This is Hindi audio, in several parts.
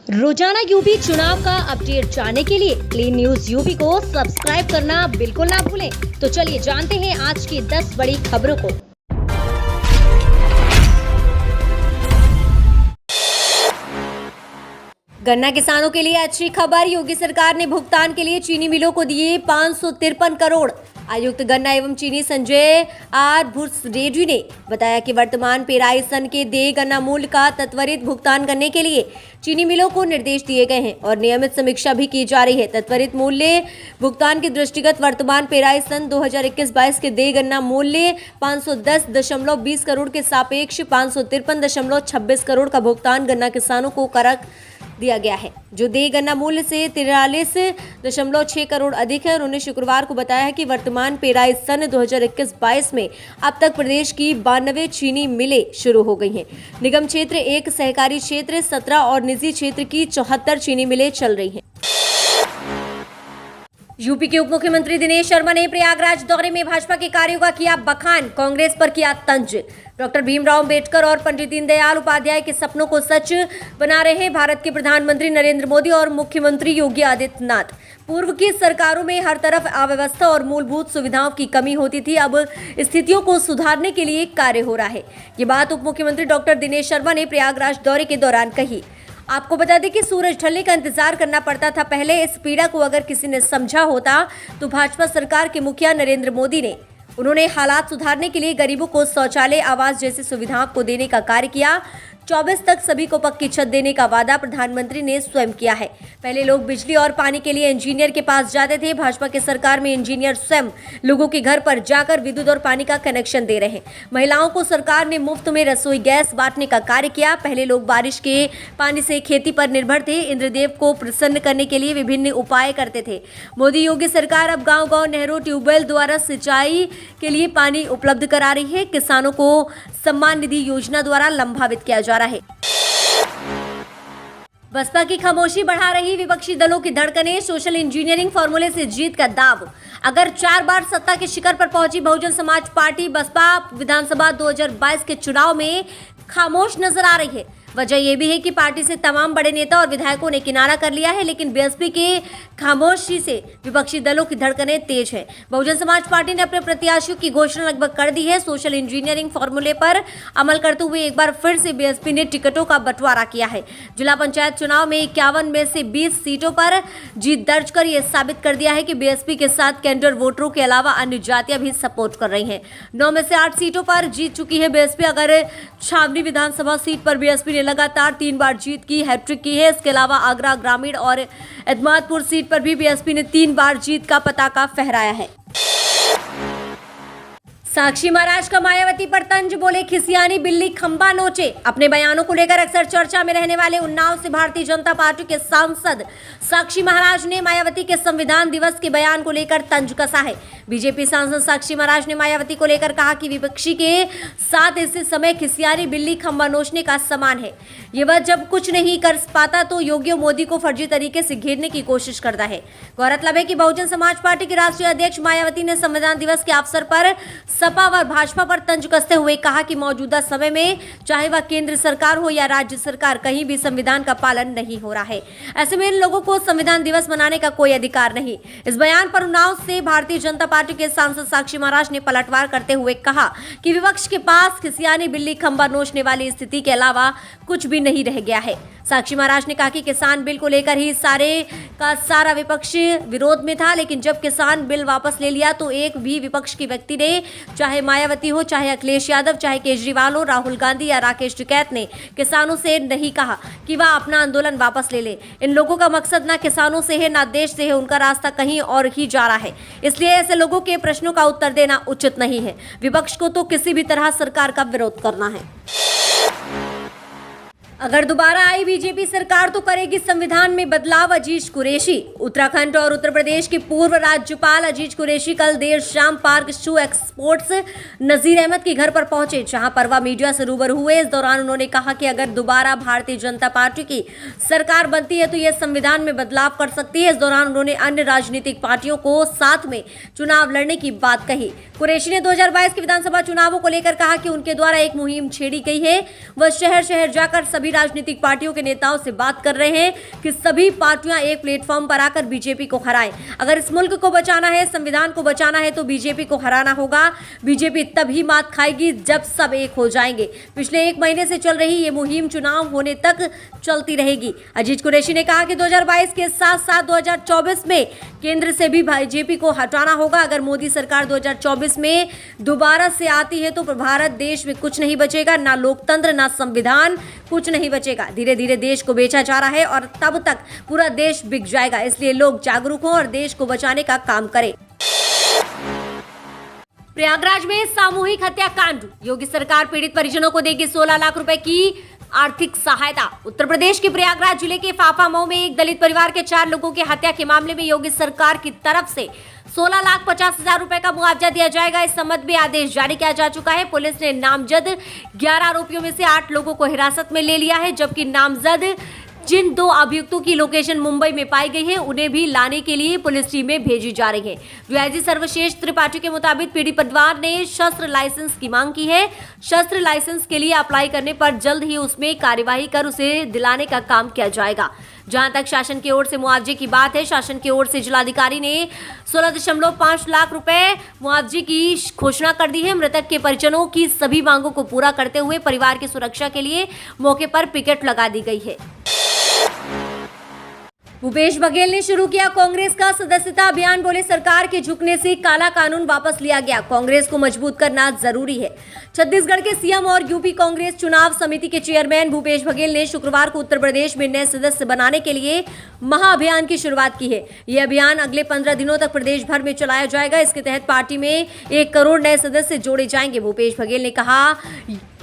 रोजाना यूपी चुनाव का अपडेट जानने के लिए क्लीन न्यूज यूपी को सब्सक्राइब करना बिल्कुल ना भूलें। तो चलिए जानते हैं आज की 10 बड़ी खबरों को। गन्ना किसानों के लिए अच्छी खबर, योगी सरकार ने भुगतान के लिए चीनी मिलों को दिए 553 करोड़। आयुक्त गन्ना एवं चीनी संजय आर भुसरेड्डी ने बताया कि वर्तमान पेराई सन के देय गन्ना मूल्य का त्वरित भुगतान करने के लिए चीनी मिलों को निर्देश दिए गए हैं और नियमित समीक्षा भी की जा रही है। त्वरित मूल्य भुगतान के दृष्टिगत वर्तमान पेराई सन 2021-22 के देय गन्ना मूल्य 510.20 करोड़ के सापेक्ष 553.26 करोड़ का भुगतान गन्ना किसानों को कर दिया गया है, जो देय गन्ना मूल्य से 43.6 करोड़ अधिक है। उन्होंने शुक्रवार को बताया कि वर्तमान पेराई सन 2021-22 में अब तक प्रदेश की 92 चीनी मिलें शुरू हो गई हैं। निगम क्षेत्र 1, सहकारी क्षेत्र 17 और निजी क्षेत्र की 74 चीनी मिलें चल रही हैं। यूपी के उप मुख्यमंत्री दिनेश शर्मा ने प्रयागराज दौरे में भाजपा के कार्यों का किया बखान, कांग्रेस पर किया तंज। डॉक्टर भीमराव अंबेडकर और पंडित दीनदयाल उपाध्याय के सपनों को सच बना रहे भारत के प्रधानमंत्री नरेंद्र मोदी और मुख्यमंत्री योगी आदित्यनाथ। पूर्व की सरकारों में हर तरफ अव्यवस्था और मूलभूत सुविधाओं की कमी होती थी, अब स्थितियों को सुधारने के लिए कार्य हो रहा है। ये बात उप मुख्यमंत्री डॉक्टर दिनेश शर्मा ने प्रयागराज दौरे के दौरान कही। आपको बता दें कि सूरज ढलने का इंतजार करना पड़ता था। पहले इस पीड़ा को अगर किसी ने समझा होता तो भाजपा सरकार के मुखिया नरेंद्र मोदी ने। उन्होंने हालात सुधारने के लिए गरीबों को शौचालय, आवास जैसी सुविधाओं को देने का कार्य किया। 24 तक सभी को पक्की छत देने का वादा प्रधानमंत्री ने स्वयं किया है। पहले लोग बिजली और पानी के लिए इंजीनियर के पास जाते थे। भाजपा के सरकार में इंजीनियर स्वयं लोगों के घर पर जाकर विद्युत और पानी का कनेक्शन दे रहे हैं। महिलाओं को सरकार ने मुफ्त में रसोई गैस बांटने का कार्य किया। पहले लोग बारिश के पानी से खेती पर निर्भर थे। इंद्रदेव को प्रसन्न करने के लिए विभिन्न उपाय करते थे। मोदी योगी सरकार अब गाँव-गाँव नहरों, ट्यूबवेल द्वारा सिंचाई के लिए पानी उपलब्ध करा रही है। किसानों को सम्मान निधि योजना द्वारा लाभान्वित किया जा रहा है। बसपा की खामोशी बढ़ा रही विपक्षी दलों की धड़कनें, सोशल इंजीनियरिंग फॉर्मूले से जीत का दाव। अगर 4 बार सत्ता के शिखर पर पहुंची बहुजन समाज पार्टी, बसपा विधानसभा 2022 के चुनाव में खामोश नजर आ रही है। वजह यह भी है कि पार्टी से तमाम बड़े नेता और विधायकों ने किनारा कर लिया है, लेकिन बीएसपी के खामोशी से विपक्षी दलों की धड़कनें तेज है। बहुजन समाज पार्टी ने अपने प्रत्याशियों की घोषणा लगभग कर दी है। सोशल इंजीनियरिंग फॉर्मूले पर अमल करते हुए एक बार फिर से बीएसपी ने टिकटों का बंटवारा किया है। जिला पंचायत चुनाव में 51 में से 20 सीटों पर जीत दर्ज कर यह साबित कर दिया है कि बीएसपी के साथ कैडर वोटरों के अलावा अन्य जातियां भी सपोर्ट कर रही हैं। 9 में से 8 सीटों पर जीत चुकी है बीएसपी। अगर छावनी विधानसभा सीट पर बीएसपी ने लगातार 3 बार जीत की हैट्रिक की है। इसके अलावा आगरा ग्रामीण और एतमादपुर सीट पर भी बीएसपी ने 3 बार जीत का पताका फहराया है। साक्षी महाराज का मायावती पर तंज, बोले खिसियानी बिल्ली खंबा नोचे। अपने बयानों को लेकर अक्सर चर्चा में रहने वाले उन्नाव से भारतीय जनता पार्टी के सांसद साक्षी महाराज ने मायावती के संविधान दिवस के बयान को लेकर तंज कसा है। बीजेपी सांसद साक्षी महाराज ने मायावती को लेकर कहा कि विपक्षी के साथ इस समय खिसियानी बिल्ली खंबा नोचने का समान है। ये वह जब कुछ नहीं कर पाता तो योगी मोदी को फर्जी तरीके से घेरने की कोशिश करता है। गौरतलब है कि बहुजन समाज पार्टी की राष्ट्रीय अध्यक्ष मायावती ने संविधान दिवस के अवसर पर सपा व भाजपा पर तंज कसते हुए कहा कि मौजूदा समय में चाहे वह केंद्र सरकार हो या राज्य सरकार, कहीं भी संविधान का पालन नहीं हो रहा है। ऐसे में इन लोगों को संविधान दिवस मनाने का कोई अधिकार नहीं। इस बयान पर उन्नाव से भारतीय जनता पार्टी के सांसद साक्षी महाराज ने पलटवार करते हुए कहा कि विपक्ष के पास खिसियानी बिल्ली खंबा नोचने वाली स्थिति के अलावा कुछ भी नहीं रह गया है। साक्षी महाराज ने कहा कि किसान बिल को लेकर ही सारा विपक्ष विरोध में था, लेकिन जब किसान बिल वापस ले लिया तो एक भी विपक्ष की व्यक्ति ने, चाहे मायावती हो, चाहे अखिलेश यादव, चाहे केजरीवाल हो, राहुल गांधी या राकेश टिकैत ने किसानों से नहीं कहा कि वह अपना आंदोलन वापस ले ले। इन लोगों का मकसद ना किसानों से है ना देश से है, उनका रास्ता कहीं और ही जा रहा है। इसलिए ऐसे लोगों के प्रश्नों का उत्तर देना उचित नहीं है। विपक्ष को तो किसी भी तरह सरकार का विरोध करना है। अगर दोबारा आई बीजेपी सरकार तो करेगी संविधान में बदलाव, अजीज कुरैशी। उत्तराखंड और उत्तर प्रदेश के पूर्व राज्यपाल अजीज कुरैशी कल देर शाम पार्क शू एक्सपोर्ट्स नजीर अहमद के घर पर पहुंचे, जहां पर वह मीडिया से रूबरू हुए। इस दौरान उन्होंने कहा कि अगर दोबारा भारतीय जनता पार्टी की सरकार बनती है तो यह संविधान में बदलाव कर सकती है। इस दौरान उन्होंने अन्य राजनीतिक पार्टियों को साथ में चुनाव लड़ने की बात कही। कुरैशी ने 2022 के विधानसभा चुनावों को लेकर कहा कि उनके द्वारा एक मुहिम छेड़ी गई है। वह शहर शहर जाकर सभी सभी राजनीतिक पार्टियों के नेताओं से बात कर रहे हैं कि सभी पार्टियां एक प्लेटफॉर्म पर आकर बीजेपी को हराएं। अगर इस मुल्क को बचाना है, संविधान को बचाना है तो बीजेपी को हराना होगा। बीजेपी तभी मात खाएगी जब सब एक हो जाएंगे। पिछले 1 महीने से चल रही ये मुहिम चुनाव होने तक चलती रहेगी। अजीत कुरैशी ने कहा कि 2022 के साथ साथ 2024 में केंद्र से भी बीजेपी को हटाना होगा। अगर मोदी सरकार 2024 में दोबारा से आती है तो भारत देश में कुछ नहीं बचेगा, ना लोकतंत्र ना संविधान, कुछ नहीं बचेगा। धीरे धीरे देश को बेचा जा रहा है और तब तक पूरा देश बिक जाएगा। इसलिए लोग जागरूक हों और देश को बचाने का काम करें। प्रयागराज में सामूहिक हत्याकांड, योगी सरकार पीड़ित परिजनों को देगी 16 लाख रुपए की आर्थिक सहायता। उत्तर प्रदेश के प्रयागराज जिले के फाफा मऊ में एक दलित परिवार के 4 लोगों की हत्या के मामले में योगी सरकार की तरफ से 16,50,000 रुपए का मुआवजा दिया जाएगा। इस संबंध में आदेश जारी किया जा चुका है। पुलिस ने नामजद 11 आरोपियों में से 8 लोगों को हिरासत में ले लिया है, जबकि नामजद जिन 2 अभियुक्तों की लोकेशन मुंबई में पाई गई है उन्हें भी लाने के लिए पुलिस टीमें भेजी जा रही है। डीआईजी सर्वश्रेष्ठ त्रिपाठी के मुताबिक पीड़ित परिवार ने शस्त्र लाइसेंस की मांग की है। शस्त्र लाइसेंस के लिए अप्लाई करने पर जल्द ही उसमें कार्यवाही कर उसे दिलाने का काम किया जाएगा। जहां तक शासन की ओर से मुआवजे की बात है, शासन की ओर से जिलाधिकारी ने 16.5 लाख रुपए मुआवजे की घोषणा कर दी है। मृतक के परिजनों की सभी मांगों को पूरा करते हुए परिवार की सुरक्षा के लिए मौके पर पिकेट लगा दी गई है। भूपेश बघेल ने शुरू किया कांग्रेस का सदस्यता अभियान। बोले सरकार के झुकने से काला कानून वापस लिया गया, कांग्रेस को मजबूत करना जरूरी है। छत्तीसगढ़ के सीएम और यूपी कांग्रेस चुनाव समिति के चेयरमैन भूपेश बघेल ने शुक्रवार को उत्तर प्रदेश में नए सदस्य बनाने के लिए महाअभियान की शुरुआत की है। यह अभियान अगले 15 दिनों तक प्रदेश भर में चलाया जाएगा। इसके तहत पार्टी में 1 करोड़ नए सदस्य जोड़े जाएंगे। भूपेश बघेल ने कहा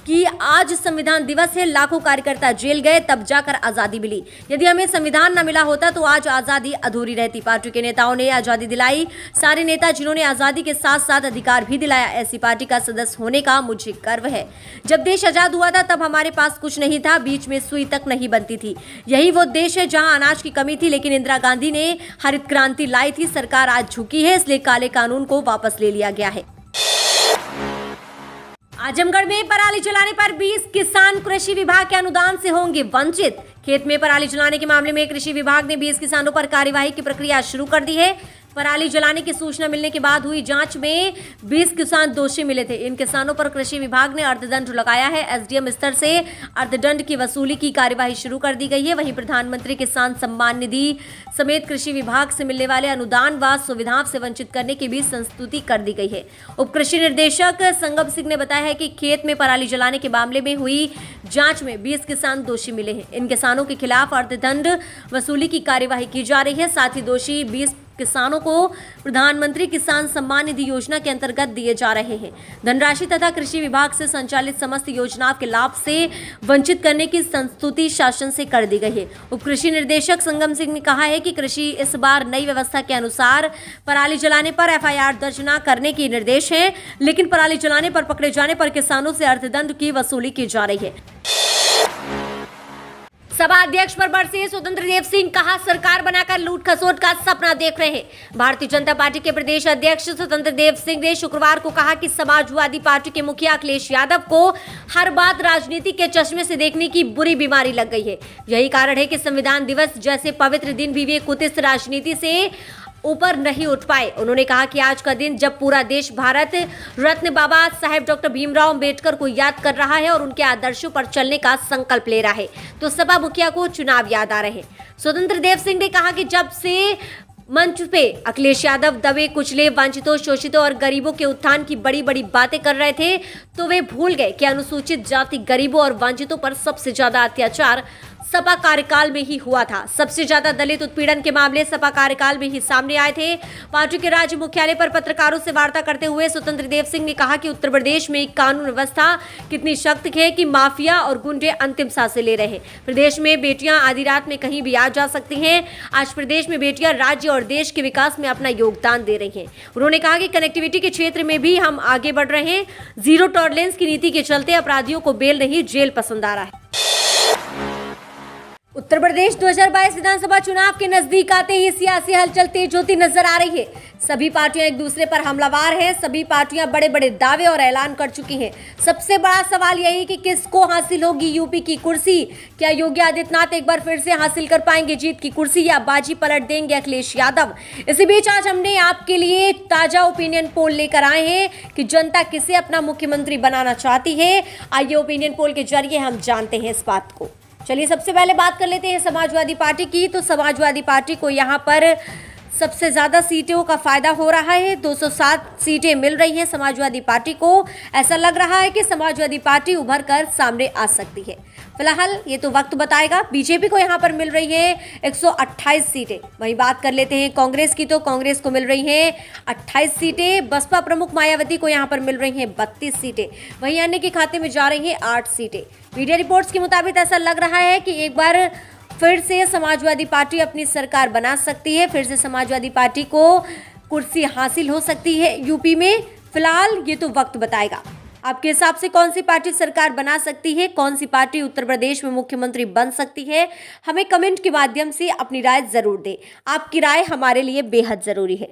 कि आज संविधान दिवस है, लाखों कार्यकर्ता जेल गए तब जाकर आजादी मिली। यदि हमें संविधान न मिला होता तो आज आजादी अधूरी रहती। पार्टी के नेताओं ने आजादी दिलाई, सारे नेता जिन्होंने आजादी के साथ साथ अधिकार भी दिलाया। ऐसी पार्टी का सदस्य होने का मुझे गर्व है। जब देश आजाद हुआ था तब हमारे पास कुछ नहीं था, बीच में सुई तक नहीं बनती थी। यही वो देश है जहां अनाज की कमी थी, लेकिन इंदिरा गांधी ने हरित क्रांति लाई थी। सरकार आज झुकी है, इसलिए काले कानून को वापस ले लिया गया है। आजमगढ़ में पराली जलाने पर 20 किसान कृषि विभाग के अनुदान से होंगे वंचित। खेत में पराली जलाने के मामले में कृषि विभाग ने 20 किसानों पर कार्यवाही की प्रक्रिया शुरू कर दी है। पराली जलाने की सूचना मिलने के बाद हुई जांच में 20 किसान दोषी मिले थे। इन किसानों पर कृषि विभाग ने अर्थदंड लगाया है। एसडीएम स्तर से अर्थदंड की वसूली की कार्यवाही शुरू कर दी गई है। वहीं प्रधानमंत्री किसान सम्मान निधि समेत कृषि विभाग से मिलने वाले अनुदान व सुविधाओं से वंचित करने की भी संस्तुति कर दी गई है। उप कृषि निर्देशक संगम सिंह ने बताया है कि खेत में पराली जलाने के मामले में हुई जांच में 20 किसान दोषी मिले हैं। इन किसानों के खिलाफ अर्थदंड वसूली की कार्यवाही की जा रही है। साथ ही दोषी 20 किसानों को प्रधानमंत्री किसान सम्मान निधि योजना के अंतर्गत दिए जा रहे हैं। धनराशि तथा कृषि विभाग से संचालित समस्त योजनाओं के लाभ से वंचित करने की संस्तुति शासन से कर दी गई है। उप कृषि निर्देशक संगम सिंह ने कहा है कि कृषि इस बार नई व्यवस्था के अनुसार पराली जलाने पर एफआईआर दर्ज न करने के निर्देश है, लेकिन पराली जलाने पर पकड़े जाने पर किसानों से अर्थदंड की वसूली की जा रही है। सभा अध्यक्ष पर बरसे स्वतंत्र देव सिंह, कहा सरकार बनाकर लूट खसोट का सपना देख रहे हैं। भारतीय जनता पार्टी के प्रदेश अध्यक्ष स्वतंत्र देव सिंह ने शुक्रवार को कहा कि समाजवादी पार्टी के मुखिया अखिलेश यादव को हर बात राजनीति के चश्मे से देखने की बुरी बीमारी लग गई है। यही कारण है कि संविधान दिवस जैसे पवित्र दिन भी वे कुत्सित राजनीति से ऊपर नहीं उठ पाए। उन्होंने कहा कि आज का दिन जब पूरा देश भारत रत्न बाबा साहेब डॉक्टर भीमराव अंबेडकर को याद कर रहा है और उनके आदर्शों पर चलने का संकल्प ले रहा है, तो सपा मुखिया को चुनाव याद आ रहे हैं। स्वतंत्र देव सिंह ने कहा कि जब से मंच पे अखिलेश यादव दबे कुचले वंचितों शोषितों और गरीबों के उत्थान की बड़ी बड़ी बातें कर रहे थे, तो वे भूल गए कि अनुसूचित जाति गरीबों और वंचितों पर सबसे ज्यादा अत्याचार सपा कार्यकाल में ही हुआ था। सबसे ज्यादा दलित उत्पीड़न के मामले सपा कार्यकाल में ही सामने आए थे। पार्टी के राज्य मुख्यालय पर पत्रकारों से वार्ता करते हुए स्वतंत्र देव सिंह ने कहा कि उत्तर प्रदेश में कानून व्यवस्था कितनी सख्त है कि माफिया और गुंडे अंतिम सांसें ले रहे हैं। प्रदेश में बेटियां आधी रात में कहीं भी आ जा सकती हैं। आज प्रदेश में बेटियां राज्य और देश के विकास में अपना योगदान दे रही हैं। उन्होंने कहा कि कनेक्टिविटी के क्षेत्र में भी हम आगे बढ़ रहे हैं। जीरो टॉलरेंस की नीति के चलते अपराधियों को बेल नहीं जेल पसंद आ रहा है। उत्तर प्रदेश 2022 विधानसभा चुनाव के नजदीक आते ही सियासी हलचल तेज होती नजर आ रही है। सभी पार्टियां एक दूसरे पर हमलावर हैं। सभी पार्टियां बड़े बड़े दावे और ऐलान कर चुकी हैं। सबसे बड़ा सवाल यही कि किसको हासिल होगी यूपी की कुर्सी। क्या योगी आदित्यनाथ एक बार फिर से हासिल कर पाएंगे जीत की कुर्सी या बाजी पलट देंगे अखिलेश यादव। इसी बीच आज हमने आपके लिए ताजा ओपिनियन पोल लेकर आए हैं कि जनता किसे अपना मुख्यमंत्री बनाना चाहती है। आइए ओपिनियन पोल के जरिए हम जानते हैं इस बात को। चलिए सबसे पहले बात कर लेते हैं समाजवादी पार्टी की। तो समाजवादी पार्टी को यहाँ पर सबसे ज़्यादा सीटों का फायदा हो रहा है। 207 सीटें मिल रही हैं समाजवादी पार्टी को। ऐसा लग रहा है कि समाजवादी पार्टी उभर कर सामने आ सकती है। फिलहाल ये तो वक्त बताएगा। बीजेपी को यहाँ पर मिल रही है 128 सीटें। वहीं बात कर लेते हैं कांग्रेस की, तो कांग्रेस को मिल रही हैं 28 सीटें। बसपा प्रमुख मायावती को यहाँ पर मिल रही हैं 32 सीटें। वहीं अन्य के खाते में जा रही हैं 8 सीटें। मीडिया रिपोर्ट्स के मुताबिक ऐसा लग रहा है कि एक बार फिर से समाजवादी पार्टी अपनी सरकार बना सकती है। फिर से समाजवादी पार्टी को कुर्सी हासिल हो सकती है यूपी में। फिलहाल ये तो वक्त बताएगा। आपके हिसाब से कौन सी पार्टी सरकार बना सकती है, कौन सी पार्टी उत्तर प्रदेश में मुख्यमंत्री बन सकती है, हमें कमेंट के माध्यम से अपनी राय जरूर दें। आपकी राय हमारे लिए बेहद जरूरी है।